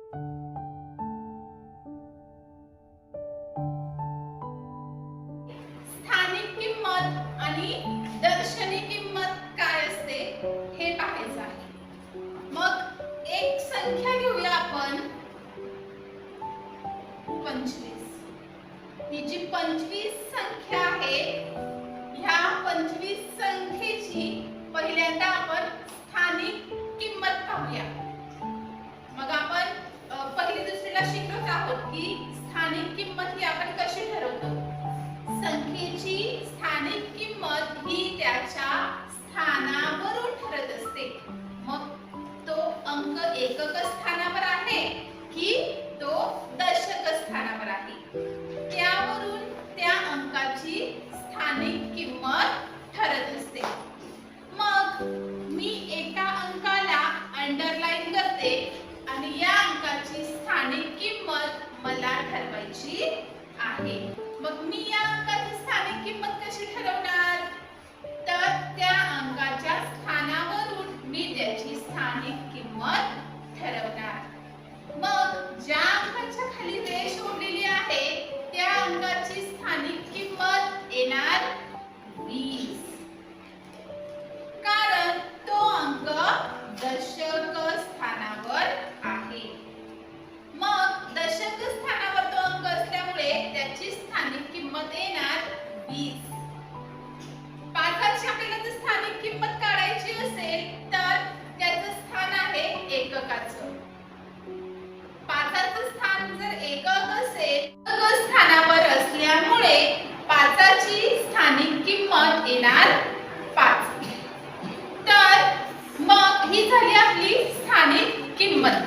स्थानिक किंमत आणि दर्शनी किंमत काय असते हे पाहायचं आहे। मग एक संख्या घेऊया आपण 25। ही जी 25 संख्या आहे, ह्या 25 संख्येची पहिल्यांदा आपण स्थानिक किंमत पाहूया। मग आपण पहिली दुसरीला शिकलो आहोत की स्थानिक किंमत ही आपण कशी ठरवतो। संख्येची स्थानिक किंमत ही त्याच्या स्थानावरून ठरत असते। मग तो अंक एकक स्थानावर आहे की तो दशक स्थानावर आहे, त्यावरून त्या अंकाची स्थानिक किंमत ठरत असते। मग मी एका अंकाला अंडरलाईन करते आणि या अंकाची स्थानिक किंमत मला ठरवायची आहे। मग मी या अंकाची स्थानिक किंमत कशी ठरवणार, तर त्या अंकाच्या स्थानावरून मी त्याची स्थानिक किंमत ठरवणार। मग ज्या अंकाच्या खाली रेष ओढलेली आहे त्या अंकाची स्थानिक किंमत येणार 20, कारण तो अंक दशक स्थानावर आहे। मग दशक स्थानावर तो अंक असल्यामुळे त्याची स्थानिक किंमत येणार 20। 5ची आपल्याला जर स्थानिक किंमत काढायची असेल तर त्याचं स्थान आहे एककाचं। 5चं स्थान जर एकक असेल, एकक स्थानावर असल्यामुळे 5ची स्थानिक किंमत येणार 5। तर मग ही झाली आपली स्थानिक किंमत,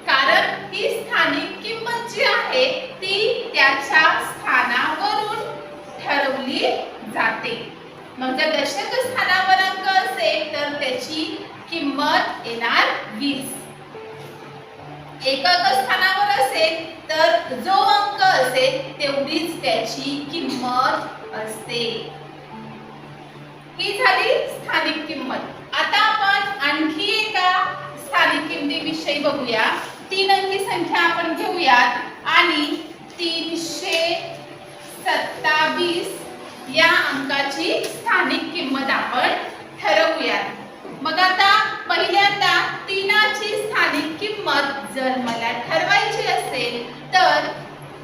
कारण ही स्थानिक किंमत जी आहे ती त्याच्या स्थानावरून ठरवली जाते। मग जर दशक स्थानावर अंक असेल तर त्याची किंमत येणार 20। एकक स्थानावर असेल तर जो अंक असेल तेवढीच त्याची किंमत असते। ही झाली स्थानिक किंमत। आता आपण आणखी एका स्थानिक किमतीविषयी बघूया। 3 अंकी संख्या आपण घेऊयात आणि 327 या अंकाची स्थानिक किंमत आपण ठरवूयात। मग आता पहिल्यांदा 3ची स्थानिक किंमत जर मला ठरवायची असेल तर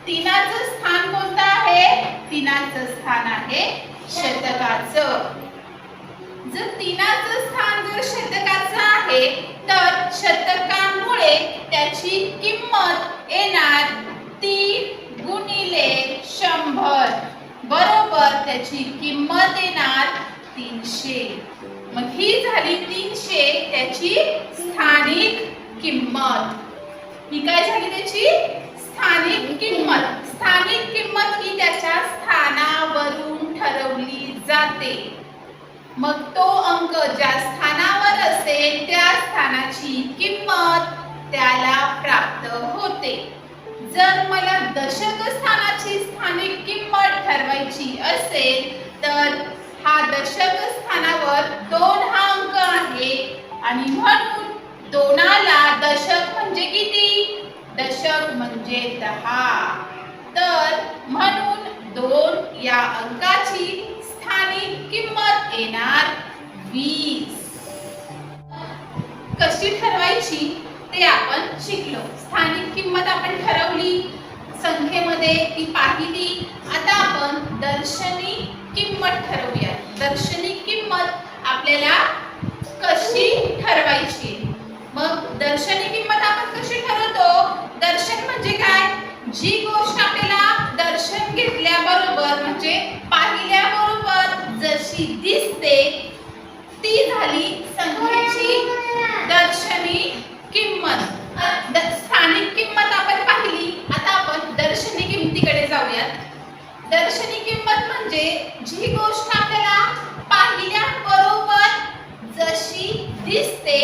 3चं स्थान कोणतं आहे, 3चं स्थान आहे शतकाचं। जर 3चं स्थान जर शतकाचं आहे तर शतकामुळे त्याची किंमत येणार 3 गुणिले 100 बरोबर त्याची किंमत येणार 300। मग ही झाली 300 त्याची स्थानिक किंमत। ही काय झाली त्याची स्थानिक किंमत। स्थानिक किंमत ही त्याच्या स्थानावरून ठरवली जाते। मग तो अंक ज्या स्थानावर असेल त्या स्थानाची किंमत त्याला प्राप्त होते। जर मला दशक स्थानाची स्थानिक किंमत ठरवायची असेल तर हा दशक स्थानावर 2 हा अंक आहे आणि म्हणून 2ला दशक म्हणजे किती, दशक म्हणजे 10। तर म्हणून 2 या अंकाची स्थानिक किंमत येणार 20। कशी ठरवायची ते आपण शिकलो। स्थानिक किंमत आपण ठरवली, संख्येमध्ये ती पाहिली। आता आपण दर्शनी किंमत ठरवूया। दर्शनी किंमत आपल्याला कशी ठरवायची। मग दर्शनी किंमत आपण कशी ठरवतो, दर्शन म्हणजे काय, जी गोष्ट आपल्याला दर्शन घेतल्याबरोबर म्हणजे पाहिल्याबरोबर जशी दिसते ती झाली संख्येची दर्शनी किंमत। स्थानिक किंमत आपण पाहिली, आता आपण दर्शनी किमतीकडे जाऊयात। दर्शनी किंमत म्हणजे जी गोष्ट आपल्याला पाहिल्याबरोबर जशी दिसते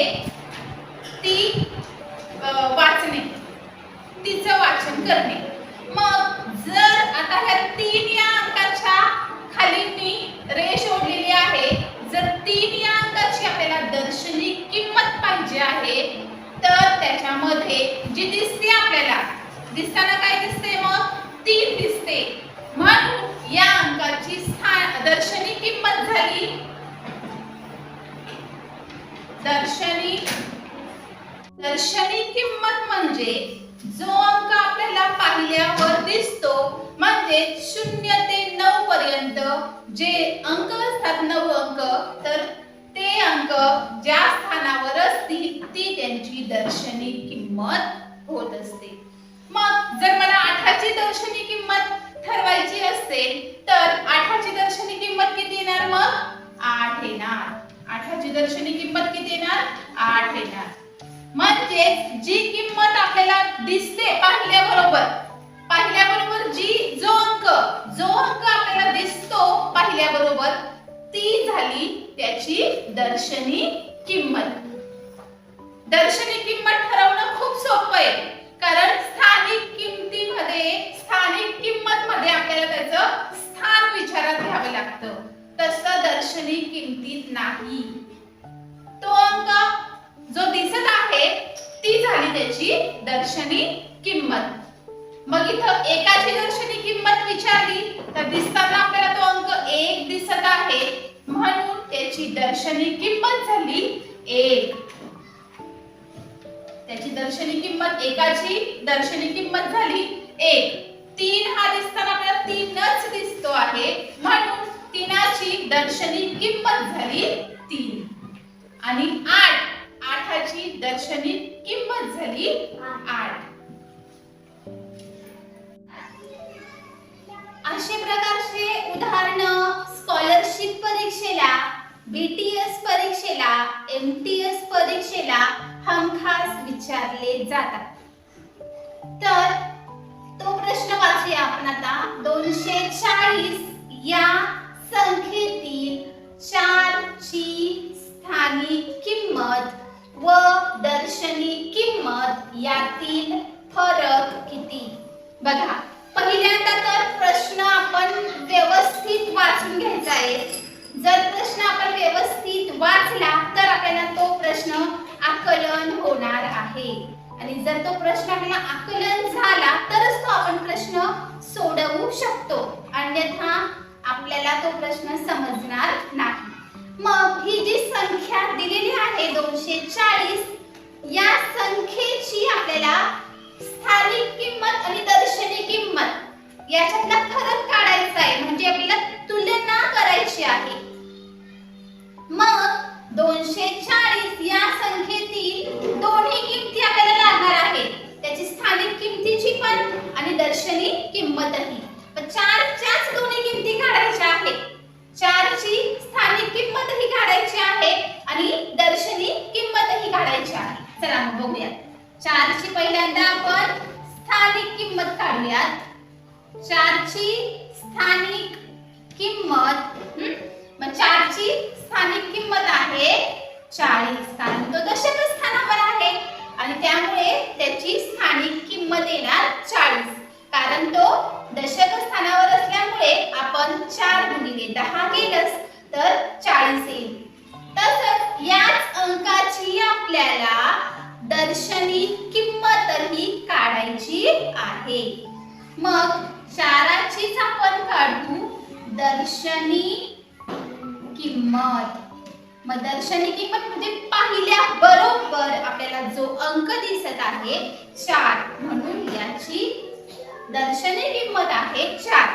ती वाचणे, तिचं वाचन करणे। मग जर आता ह्या 3 या अंकाच्या खाली मी रेष ओढलेली आहे, जर 3 या अंकाची आपल्याला दर्शनी किंमत पाहिजे आहे तर त्याच्यामध्ये जी दिसताना काय दिसते मग 3 दिसते. म्हणून या अंकाची दर्शनी किंमत झाली दर्शनी किंमत म्हणजे जो अंक आपल्याला पाहिल्यावर दिसतो म्हणजे 0 ते 9 पर्यंत जे अंक असतात 9 अंक तर ते अंक ज्या स्थानावर असतील ती त्यांची दर्शनी किंमत होत असते. मग जर मला 8ची दर्शनी किंमत ठरवायची असेल तर 8ची दर्शनी किंमत किती येणार मग 8 येणार. 8ची दर्शनी किंमत किती येणार 8 येणार. म्हणजे जी किंमत आपल्याला दिसते पाहिल्याबरोबर जो अंक आपल्याला दिसतो पाहिल्याबरोबर ती झाली त्याची दर्शनी किंमत. दर्शनी किंमत ठरवणं खूप सोपं आहे कारण स्थानिक किंमत मध्ये आपल्याला त्याचं स्थान विचारात घ्यावं लागतं. तसं दर्शनी किंमतीत नाही. तो अंक जो दिसत आहे ती झाली त्याची दर्शनी किंमत. मग इथं एकाची दर्शनी किंमत विचारली तर दिसताना आपल्याला तो अंक 1 दिसत आहे म्हणून त्याची दर्शनी किंमत झाली 1. त्याची दर्शनी किंमत एकाची दर्शनी किंमत झाली 1. 3 हा दिसताना आपल्याला 3च दिसतो आहे म्हणून 3ची दर्शनी किंमत झाली 3. आणि 8ची दर्शनी किंमत झाली 8. अशा प्रकारचे उदाहरण स्कॉलरशिप परीक्षेला, बीटीएस परीक्षेला, एमटीएस परीक्षेला हमखास विचारले जातात. तर तो प्रश्न वाचूया आपण आता. 240 या संख्येतील 4ची स्थानिक किंमत व दर्शनी किंमत यातील फरक किती? बघा, पहिल्यांदा तर प्रश्न आपण व्यवस्थित वाचून घ्यायचा आहे. जर प्रश्न आपण व्यवस्थित वाचला तर आपल्याला तो प्रश्न आकलन होणार आहे आणि जर तो प्रश्न आपल्याला आकलन झाला तरच तो आपण प्रश्न सोडवू शकतो, अन्यथा आपल्याला तो प्रश्न समजणार नाही. मग ही जी संख्या दिलेली आहे 240 या संख्येची आपल्याला स्थानिक किंमत आणि दर्शनी किंमत याच्यातला फरक काढायचा आहे म्हणजे आपल्याला तुलना करायची आहे. मग 240 या संख्येतील दोन्ही किमती आपल्याला लागणार आहेत, त्याची स्थानिक किमतीची पण आणि दर्शनी किंमतही. पण 4च्याच दोन्ही किमती काढायच्या आहेत. 4ची स्थानिक किंमतही काढायची आहे आणि दर्शनी किंमतही काढायची आहे. चला मग बघूया. 4ची पहिल्यांदा आपण स्थानिक किंमत काढूयात. 4ची स्थानिक किंमत मग 4ची स्थानिक किंमत आहे 40 कारण तो दशक स्थानावर आहे आणि त्यामुळे त्याची स्थानिक किंमत येणार 40 कारण तो दशक स्थानावर असल्यामुळे आपण 4 गुणिले 10 केलंस तर 40 येईल. तसंच याच अंकाची आपल्याला दर्शनी किंमतही काढायची आहे. मग 4चीच आपण काढू दर्शनी किंमत. मग दर्शनी किंमत म्हणजे पाहिल्या बरोबर आपल्याला जो अंक दिसत आहे 4 म्हणून याची दर्शनी किंमत आहे 4.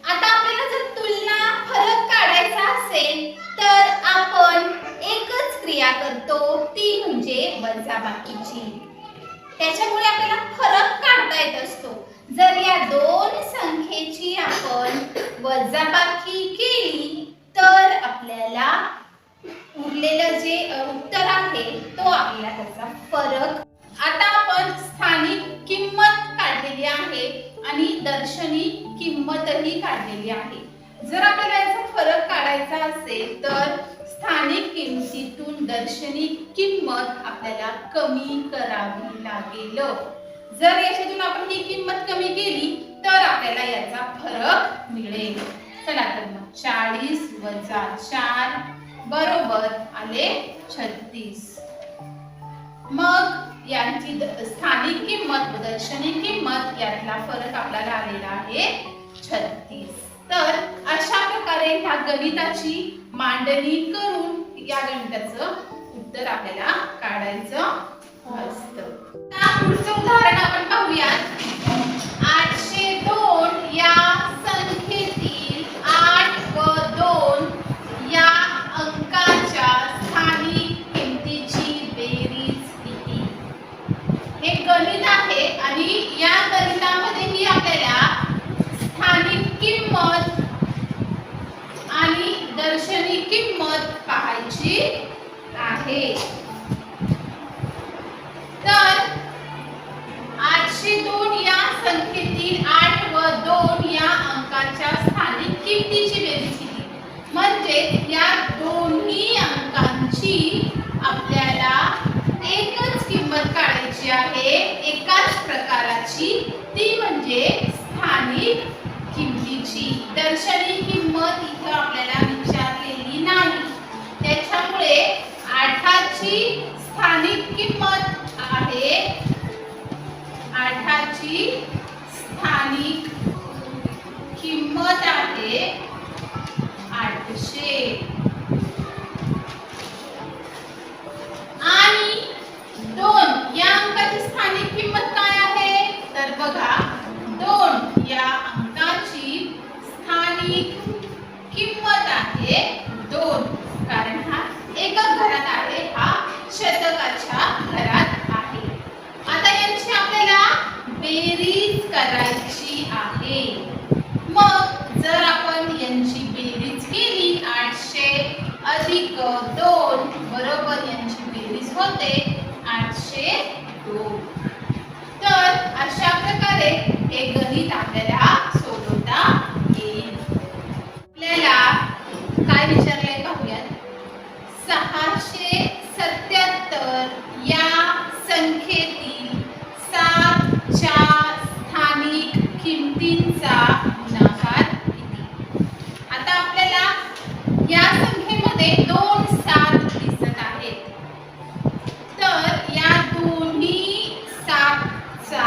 आता आपल्याला जर तुलना फरक काढायचा असेल तर आपण एकच क्रिया करतो ती म्हणजे वजाबाकीची. त्याच्यामुळे आपल्याला फरक काढता येत असतो. जर या दोन संख्येची आपण वजाबाकी केली तर आपल्याला उरलेलं जे उत्तर आहे तो आपल्याला त्याचा फरक. आता आपण स्थानिक किंमत काढलेली आहे आणि दर्शनी किंमतही काढलेली आहे. जर आपल्याला याचा फरक काढायचा असेल तर स्थानिक किंमतीतून दर्शनी किंमत आपल्याला कमी करावी लागेल. जर याच्यातून आपण ही किंमत कमी केली तर आपल्याला याचा फरक मिळेल. चला तर मग 40 वजा 4 बरोबर आले 36. मग यांची स्थानिक किंमत व दर्शनी किंमत यातला फरक आपल्याला आलेला आहे 36. तर अशा प्रकारे ह्या गणिताची मांडणी करून या गणिताचं उत्तर आपल्याला काढायचं असतं. आता पुढचं उदाहरण आपण पाहूयात. 802 या संख्येतील 8 व 2 या अंकाच्या स्थानिक किमतीची बेरीज किती? हे गणित आहे आणि या गणितामध्येही आपल्याला स्थानिक किंमत आणि दर्शनी किंमत पाहायची आहे. तर 802 या संख्येतील 8 व 2 या अंकाच्या स्थानिक किमतीची बेरीज किती? म्हणजे या दोन्ही अंकांची आपल्याला एकच किंमत काढायची आहे, एकाच प्रकाराची, ती म्हणजे स्थानिक किमतीची. दर्शनी किंमत इथे आपल्याला विचारलेली नाही, त्याच्यामुळे 8ची स्थानिक किंमत आहे, 8ची स्थानिक किंमत आहे 800 आणि 2 या अंकाची स्थानिक किंमत काय आहे? तर बघा, 2 या अंकाची स्थानिक किंमत आहे 2, कारण हा एकक घरात आहे, हा शतकाच्या घरात आहे. आता यांची आपल्याला बेरीज करायची आहे. मग जर आपण यांची बेरीज केली, 800 अधिक 2 बरोबर यांची बेरीज होते 802. तर अशा प्रकारे हे गणित आपल्याला सोडवता येईल. आपल्याला काय विचारलंय पाहूयात. 677 या संख्येतील 7च्या स्थानिक किमतींचा गुणाकार किती? आता आपल्याला या संख्येमध्ये 2 7 दिसत आहेत. तर या दोन्ही 7चा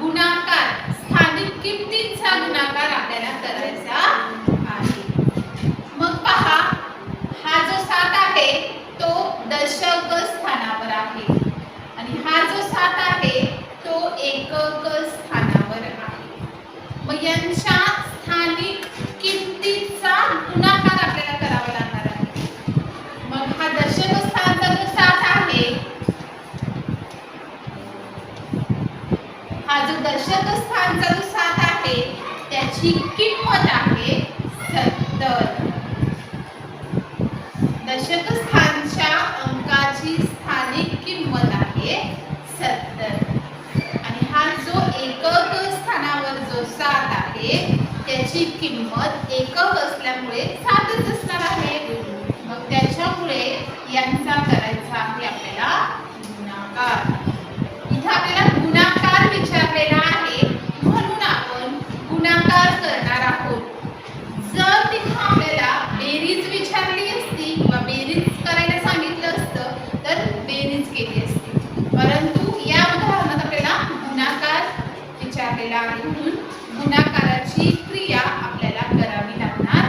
गुणाकार, स्थानिक किमतींचा गुणाकार आपल्याला करायचा आहे. मग पहा, हा जो 7 आहे तो दशक स्थानावर आहे आणि हा जो 7 आहे तो एकक स्थानावर आहे. मग यांच्या स्थानिक किमतीचा गुणाकार आपल्याला करावा लागणार आहे. मग हा दशक स्थानाचा जो 7 आहे, हा जो दशक स्थानाचा जो 7 आहे त्याची किंमत आहे 70. दशक स्थानच्या अंकाची स्थानिक किंमत आहे 70 आणि हा जो एकक स्थानावर जो 7 आहे त्याची किंमत एकक असल्यामुळे 7च असणार आहे. मग त्याच्यामुळे यांचा करायचा आहे आपल्याला गुणाकार. इथे आपल्याला गुणाकार विचारलेला आहे म्हणून आपण गुणाकार करणार आहोत. जर तिथे आपल्याला बेरीज विचारली असती किंवा बेरीज करायला सांगितलं असतं तर बेरीज केली असती, परंतु या उदाहरणात आपल्याला गुणाकार विचारलेला आहे म्हणून गुणाकाराची क्रिया आपल्याला करावी लागणार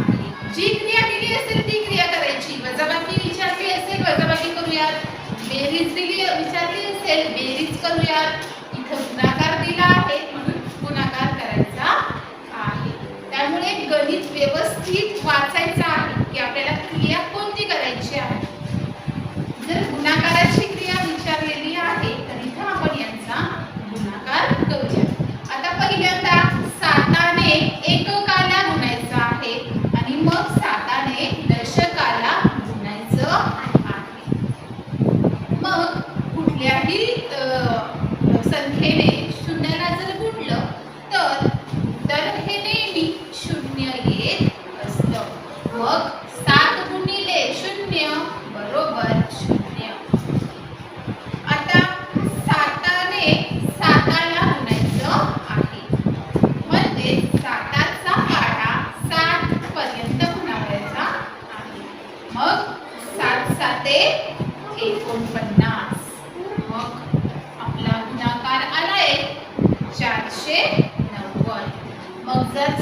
आहे. जी क्रिया केली असेल ती क्रिया करायची. वजाबाकी विचारली असेल वजाबाकी करूयात, बेरीज विचारली असेल बेरीज करूयात. इथं गुणाकार दिला आहे म्हणून गुणाकार करायचा आहे. त्यामुळे गणित व्यवस्थित वाचायचं आहे की आपल्याला क्रिया कोणती करायची आहे. जर गुणाकाराची क्रिया विचारलेली आहे तर इथं आपण यांचा गुणाकार करूया. आता पहिल्यांदा 7ने एककाला गुणायचं आहे आणि मग 7ने दशकाला गुणायचं आहे. मग कुठल्याही संख्येने शून्याला जर गुणलं तर हे नेहमी 0 येत असतं. मग 7 गुणिले 0 बरोबर 0. आता 7ने 7ला गुणायचं आहे म्हणजे 7चा पाढा 7 पर्यंत गुणावायचा आहे. मग 7 7 49. मग 990. मग जर